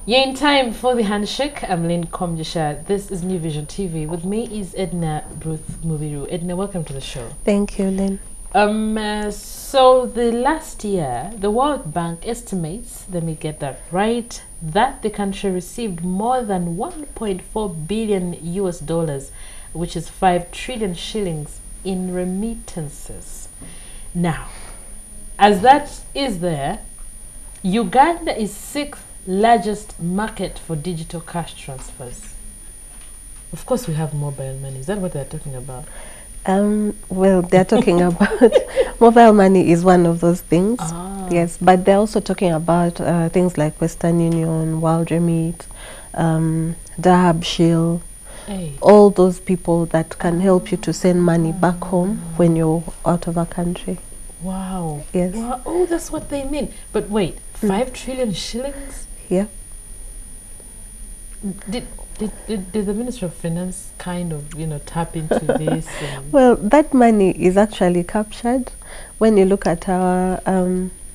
You're in time for the handshake. I'm Lynn Komjisha. This is New Vision TV. With me is Edna Ruth Mubiru. Edna, welcome to the show. Thank you, Lynn. So the last year, the World Bank estimates, let me get that right, that the country received more than 1.4 billion US dollars, which is 5 trillion shillings in remittances. Now, as that is there, Uganda is 6th largest market for digital cash transfers. Of course, we have mobile money. Is that what they're talking about? Well, they're talking about mobile money is one of those things. Yes, but they're also talking about things like Western Union, World Remit, Dahab Shield, all those people that can help you to send money back home when you're out of a country. Wow. Yes. Wow. Oh, that's what they mean. But wait, 5 trillion shillings? Yeah. Did the Ministry of Finance kind of, tap into this? Well, that money is actually captured when you look at our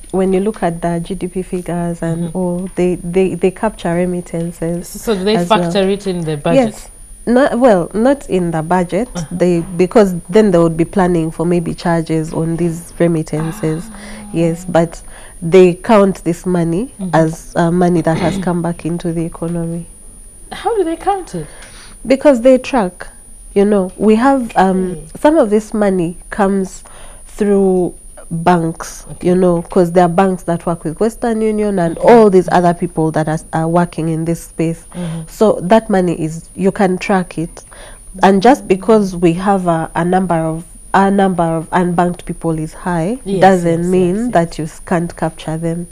when you look at the GDP figures and all, they capture remittances. So they factor it in the budget? Yes. Not in the budget. Because then they would be planning for maybe charges on these remittances. Yes, but they count this money as money that has come back into the economy. How do they count it? Because they track. We have some of this money comes through banks, because there are banks that work with Western Union and all these other people that are working in this space. So that money you can track it. And just because we have a number of unbanked people is high, doesn't mean that you can't capture them.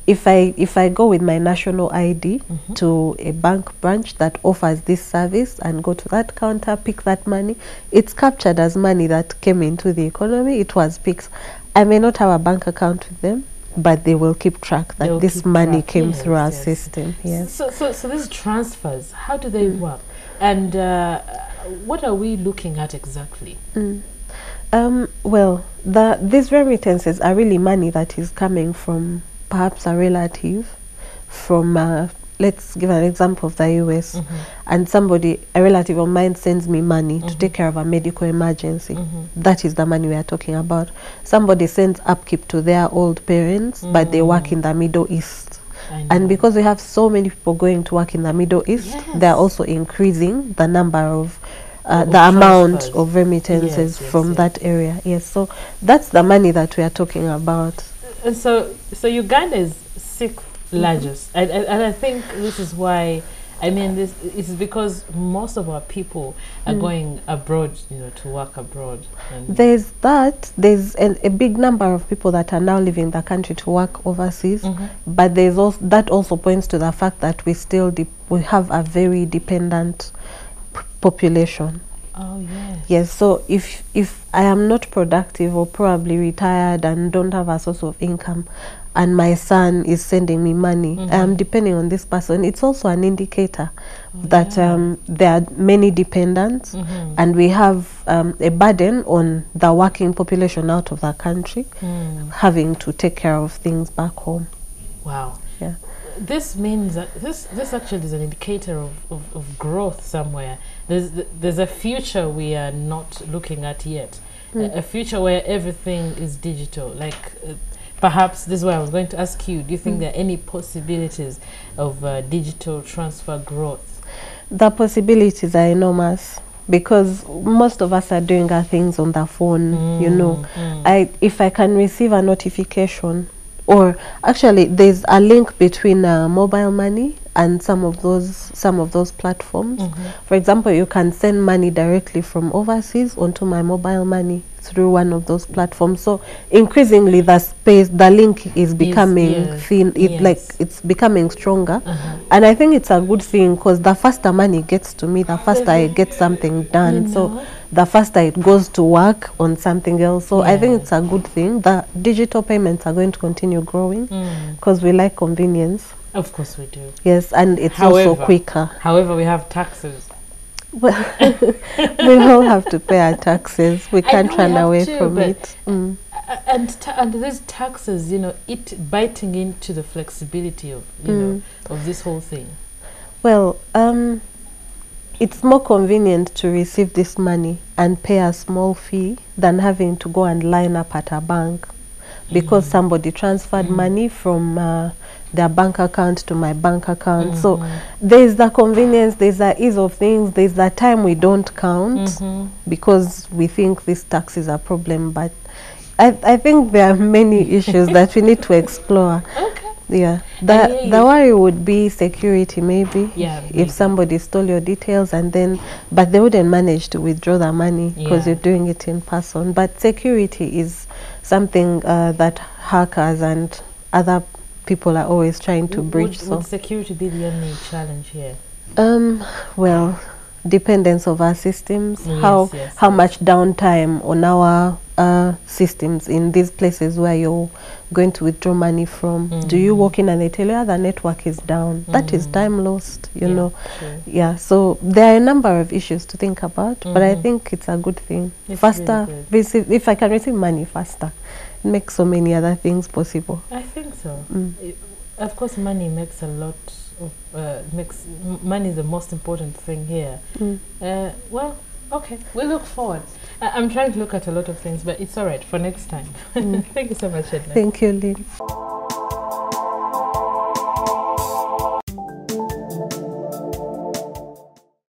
If I go with my national ID to a bank branch that offers this service and go to that counter, pick that money, it's captured as money that came into the economy. It was picked. I may not have a bank account with them, but they will keep track that this money came through our system. Yes. So these transfers, how do they work? And what are we looking at exactly? Well, these remittances are really money that is coming from perhaps a relative from, let's give an example of the US, and a relative of mine sends me money to take care of a medical emergency. That is the money we are talking about. Somebody sends upkeep to their old parents, but they work in the Middle East. And because we have so many people going to work in the Middle East, they're also increasing the number of the amount of remittances from that area. Yes, so that's the money that we are talking about. And so Uganda is 6th largest, and I think this is why. I mean, this is because most of our people are going abroad, to work abroad. There's a big number of people that are now leaving the country to work overseas, but there's also that also points to the fact that we have a very dependent population. Oh yes. Yes. So if I am not productive or probably retired and don't have a source of income, and my son is sending me money, I am depending on this person. It's also an indicator that there are many dependents, and we have a burden on the working population out of the country, having to take care of things back home. Wow. Yeah. This means that this actually is an indicator of growth somewhere. There's a future we are not looking at yet, a future where everything is digital. Like perhaps this is why I was going to ask you, do you think there are any possibilities of digital transfer growth? The possibilities are enormous, because most of us are doing our things on the phone. If I can receive a notification, or actually there's a link between mobile money and some of those platforms. For example, you can send money directly from overseas onto my mobile money through one of those platforms. So increasingly the link is becoming thin. It's becoming stronger, and I think it's a good thing, because the faster money gets to me, the faster I get something done. So the faster it goes to work on something else. So I think it's a good thing. The digital payments are going to continue growing, because we like convenience. Of course we do. Yes, and it's also quicker. However, we have taxes. Well, we all have to pay our taxes. We can't run away from it. And these taxes, you know, it biting into the flexibility of know of this whole thing. Well, it's more convenient to receive this money and pay a small fee than having to go and line up at a bank because somebody transferred money from their bank account to my bank account. So there's the convenience, there's the ease of things, there's the time we don't count because we think this tax is a problem. But I think there are many issues that we need to explore. Okay. Yeah, the worry would be security, maybe. Yeah, if somebody stole your details and then, but they wouldn't manage to withdraw the money because you're doing it in person. But security is something that hackers and other people are always trying to breach. Would security be the only challenge here? Well, dependence of our systems, Yes, how much downtime on our systems in these places where you're going to withdraw money from. Do you walk in and they tell you the network is down? That is time lost, you know. Sure. Yeah, so there are a number of issues to think about, but I think it's a good thing. It's Faster, really if I can receive money faster, it makes so many other things possible. I think so. Of course, money makes a lot of money is the most important thing here. Well, okay, we look forward. I'm trying to look at a lot of things, but it's all right for next time. Thank you so much, Edna. Thank you, Lynn.